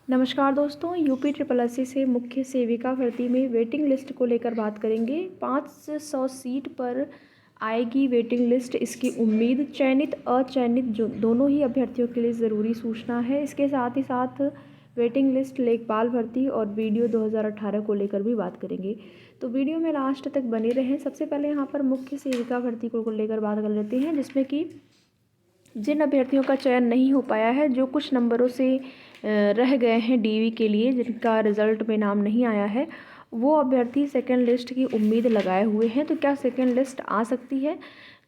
नमस्कार दोस्तों, UP triple SC से मुख्य सेविका भर्ती में वेटिंग लिस्ट को लेकर बात करेंगे। 500 सीट पर आएगी वेटिंग लिस्ट। इसकी उम्मीद चयनित अचयनित जो दोनों ही अभ्यर्थियों के लिए ज़रूरी सूचना है। इसके साथ ही साथ वेटिंग लिस्ट, लेखपाल भर्ती और वीडियो 2018 को लेकर भी बात करेंगे। तो वीडियो में लास्ट तक बने रहें। सबसे पहले यहाँ पर मुख्य सेविका भर्ती को लेकर बात कर लेते हैं, जिसमें कि जिन अभ्यर्थियों का चयन नहीं हो पाया है, जो कुछ नंबरों से रह गए हैं डीवी के लिए, जिनका रिज़ल्ट में नाम नहीं आया है, वो अभ्यर्थी सेकंड लिस्ट की उम्मीद लगाए हुए हैं। तो क्या सेकंड लिस्ट आ सकती है?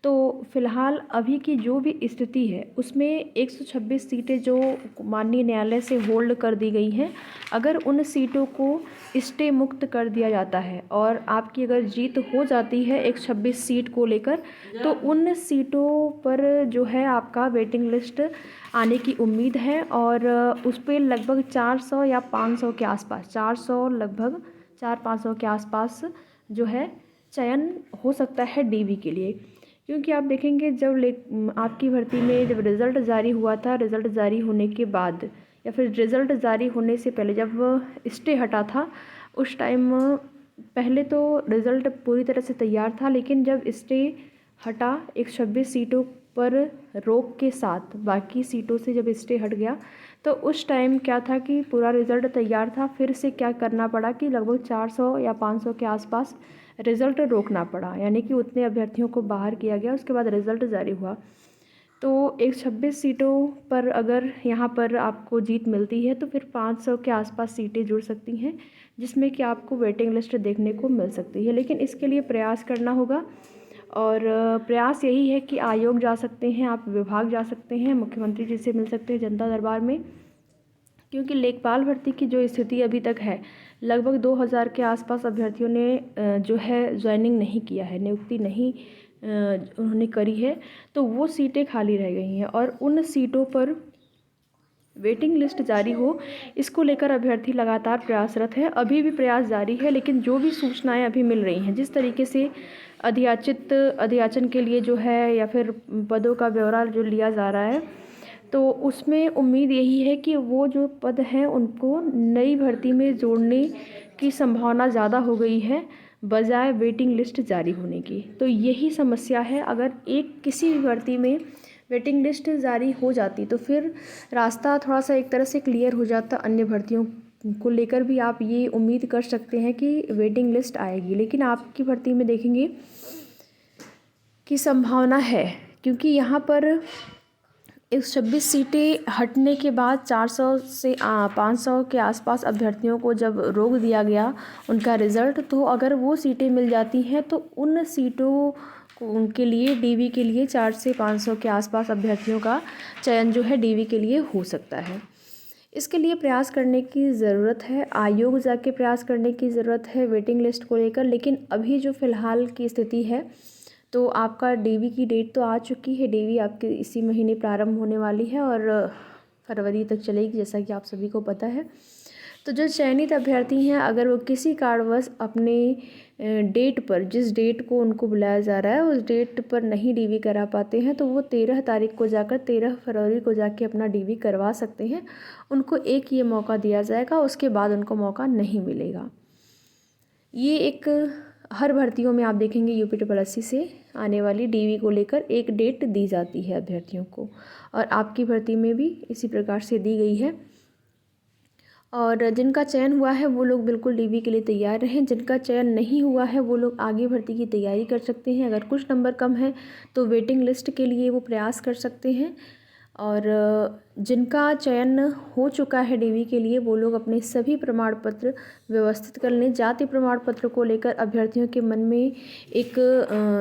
तो फ़िलहाल अभी की जो भी स्थिति है उसमें 126 सीटें जो माननीय न्यायालय से होल्ड कर दी गई हैं, अगर उन सीटों को स्टे मुक्त कर दिया जाता है और आपकी अगर जीत हो जाती है 126 सीट को लेकर, तो उन सीटों पर जो है आपका वेटिंग लिस्ट आने की उम्मीद है। और उस पर लगभग 400 या 500 के आसपास, 400 लगभग 400-500 के आसपास जो है चयन हो सकता है डीवी के लिए। क्योंकि आप देखेंगे जब आपकी भर्ती में जब रिज़ल्ट जारी हुआ था, रिज़ल्ट जारी होने के बाद या फिर रिज़ल्ट जारी होने से पहले जब स्टे हटा था, उस टाइम पहले तो रिज़ल्ट पूरी तरह से तैयार था, लेकिन जब स्टे हटा 126 सीटों पर रोक के साथ बाकी सीटों से जब स्टे हट गया, तो उस टाइम क्या था कि पूरा रिज़ल्ट तैयार था। फिर से क्या करना पड़ा कि लगभग 400 या 500 के आसपास रिज़ल्ट रोकना पड़ा, यानी कि उतने अभ्यर्थियों को बाहर किया गया। उसके बाद रिज़ल्ट जारी हुआ। तो 126 सीटों पर अगर यहाँ पर आपको जीत मिलती है तो फिर 500 के आसपास सीटें जुड़ सकती हैं, जिसमें कि आपको वेटिंग लिस्ट देखने को मिल सकती है। लेकिन इसके लिए प्रयास करना होगा और प्रयास यही है कि आयोग जा सकते हैं, आप विभाग जा सकते हैं, मुख्यमंत्री जी से मिल सकते हैं जनता दरबार में। क्योंकि लेखपाल भर्ती की जो स्थिति अभी तक है, लगभग 2000 के आसपास अभ्यर्थियों ने जो है ज्वाइनिंग नहीं किया है, नियुक्ति नहीं उन्होंने करी है, तो वो सीटें खाली रह गई हैं और उन सीटों पर वेटिंग लिस्ट जारी हो, इसको लेकर अभ्यर्थी लगातार प्रयासरत है। अभी भी प्रयास जारी है, लेकिन जो भी सूचनाएं अभी मिल रही हैं, जिस तरीके से अध्याचन के लिए जो है या फिर पदों का ब्यौरा जो लिया जा रहा है, तो उसमें उम्मीद यही है कि वो जो पद हैं उनको नई भर्ती में जोड़ने की संभावना ज़्यादा हो गई है, बजाय वेटिंग लिस्ट जारी होने की। तो यही समस्या है। अगर किसी भी भर्ती में वेटिंग लिस्ट जारी हो जाती तो फिर रास्ता थोड़ा सा एक तरह से क्लियर हो जाता। अन्य भर्तियों को लेकर भी आप ये उम्मीद कर सकते हैं कि वेटिंग लिस्ट आएगी, लेकिन आपकी भर्ती में देखेंगे कि संभावना है, क्योंकि यहाँ पर 126 सीटें हटने के बाद 400 से 500 के आसपास अभ्यर्थियों को जब रोक दिया गया उनका रिज़ल्ट, तो अगर वो सीटें मिल जाती हैं तो उन सीटों के लिए डीवी के लिए 4 से 500 के आसपास अभ्यर्थियों का चयन जो है डीवी के लिए हो सकता है। इसके लिए प्रयास करने की ज़रूरत है, आयोग जाके प्रयास करने की ज़रूरत है वेटिंग लिस्ट को लेकर। लेकिन अभी जो फ़िलहाल की स्थिति है, तो आपका डीवी की डेट तो आ चुकी है। डीवी आपके इसी महीने प्रारंभ होने वाली है और फरवरी तक चलेगी, जैसा कि आप सभी को पता है। तो जो चयनित अभ्यर्थी हैं, अगर वो किसी कारणवश अपने डेट पर, जिस डेट को उनको बुलाया जा रहा है उस डेट पर नहीं डीवी करा पाते हैं, तो वो 13 तारीख को जाकर 13 फरवरी को जाके अपना डीवी करवा सकते हैं। उनको एक ये मौका दिया जाएगा, उसके बाद उनको मौका नहीं मिलेगा। ये एक हर भर्तियों में आप देखेंगे यूपी ट्रिपल एससी से आने वाली डीवी को लेकर एक डेट दी जाती है अभ्यर्थियों को, और आपकी भर्ती में भी इसी प्रकार से दी गई है। और जिनका चयन हुआ है वो लोग बिल्कुल डीवी के लिए तैयार रहें। जिनका चयन नहीं हुआ है वो लोग आगे भर्ती की तैयारी कर सकते हैं। अगर कुछ नंबर कम है तो वेटिंग लिस्ट के लिए वो प्रयास कर सकते हैं। और जिनका चयन हो चुका है डीवी के लिए, वो लोग अपने सभी प्रमाण पत्र व्यवस्थित कर लें। जाति प्रमाण पत्र को लेकर अभ्यर्थियों के मन में एक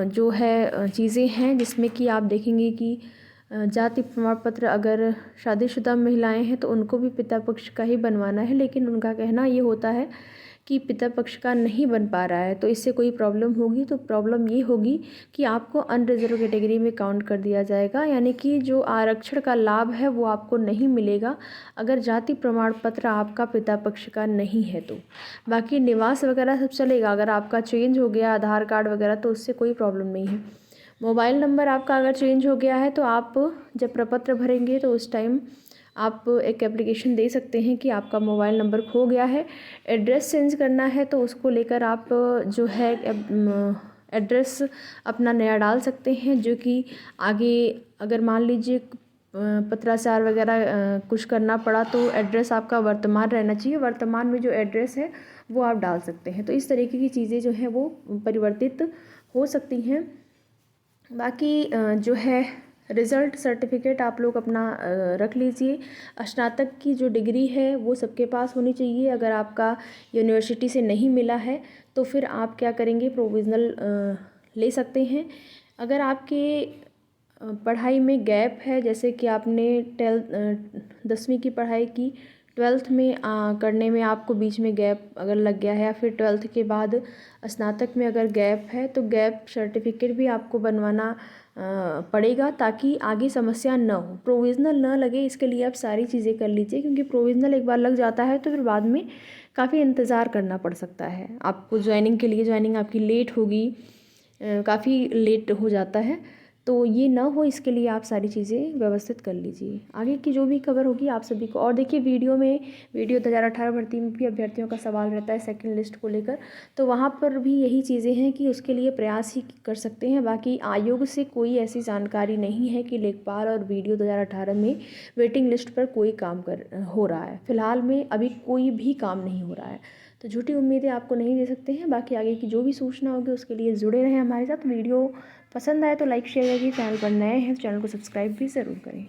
जो है चीज़ें हैं, जिसमें कि आप देखेंगे कि जाति प्रमाण पत्र अगर शादीशुदा महिलाएं हैं तो उनको भी पिता पक्ष का ही बनवाना है, लेकिन उनका कहना ये होता है कि पिता पक्ष का नहीं बन पा रहा है, तो इससे कोई प्रॉब्लम होगी। तो प्रॉब्लम ये होगी कि आपको अनरिजर्व कैटेगरी में काउंट कर दिया जाएगा, यानी कि जो आरक्षण का लाभ है वो आपको नहीं मिलेगा अगर जाति प्रमाण पत्र आपका पिता पक्ष का नहीं है तो। बाकी निवास वगैरह सब चलेगा, अगर आपका चेंज हो गया आधार कार्ड वगैरह तो उससे कोई प्रॉब्लम नहीं है। मोबाइल नंबर आपका अगर चेंज हो गया है तो आप जब प्रपत्र भरेंगे तो उस टाइम आप एक एप्लीकेशन दे सकते हैं कि आपका मोबाइल नंबर खो गया है, एड्रेस चेंज करना है तो उसको लेकर आप जो है एड्रेस अपना नया डाल सकते हैं, जो कि आगे अगर मान लीजिए पत्राचार वगैरह कुछ करना पड़ा तो एड्रेस आपका वर्तमान रहना चाहिए, वर्तमान में जो एड्रेस है वो आप डाल सकते हैं। तो इस तरीके की चीज़ें जो हैं वो परिवर्तित हो सकती हैं। बाकी जो है रिज़ल्ट सर्टिफिकेट आप लोग अपना रख लीजिए। स्नातक की जो डिग्री है वो सबके पास होनी चाहिए। अगर आपका यूनिवर्सिटी से नहीं मिला है तो फिर आप क्या करेंगे, प्रोविज़नल ले सकते हैं। अगर आपके पढ़ाई में गैप है, जैसे कि आपने 10वीं की पढ़ाई की, 12th में करने में आपको बीच में गैप अगर लग गया है, या फिर 12th के बाद स्नातक में अगर गैप है तो गैप सर्टिफिकेट भी आपको बनवाना पड़ेगा, ताकि आगे समस्या न हो, प्रोविज़नल न लगे। इसके लिए आप सारी चीज़ें कर लीजिए, क्योंकि प्रोविज़नल एक बार लग जाता है तो फिर बाद में काफ़ी इंतज़ार करना पड़ सकता है आपको ज्वाइनिंग के लिए। ज्वाइनिंग आपकी लेट होगी, काफ़ी लेट हो जाता है, तो ये ना हो इसके लिए आप सारी चीज़ें व्यवस्थित कर लीजिए। आगे की जो भी खबर होगी आप सभी को। और देखिए वीडियो 2018 भर्ती में भी अभ्यर्थियों का सवाल रहता है सेकंड लिस्ट को लेकर, तो वहाँ पर भी यही चीज़ें हैं कि उसके लिए प्रयास ही कर सकते हैं। बाकी आयोग से कोई ऐसी जानकारी नहीं है कि लेखपाल और वीडियो 2018 में वेटिंग लिस्ट पर कोई काम हो रहा है। फिलहाल में अभी कोई भी काम नहीं हो रहा है, तो झूठी उम्मीदें आपको नहीं दे सकते हैं। बाकी आगे की जो भी सूचना होगी उसके लिए जुड़े रहें हमारे साथ। वीडियो पसंद आए तो लाइक शेयर करिए, चैनल पर नए हैं तो चैनल को सब्सक्राइब भी ज़रूर करें।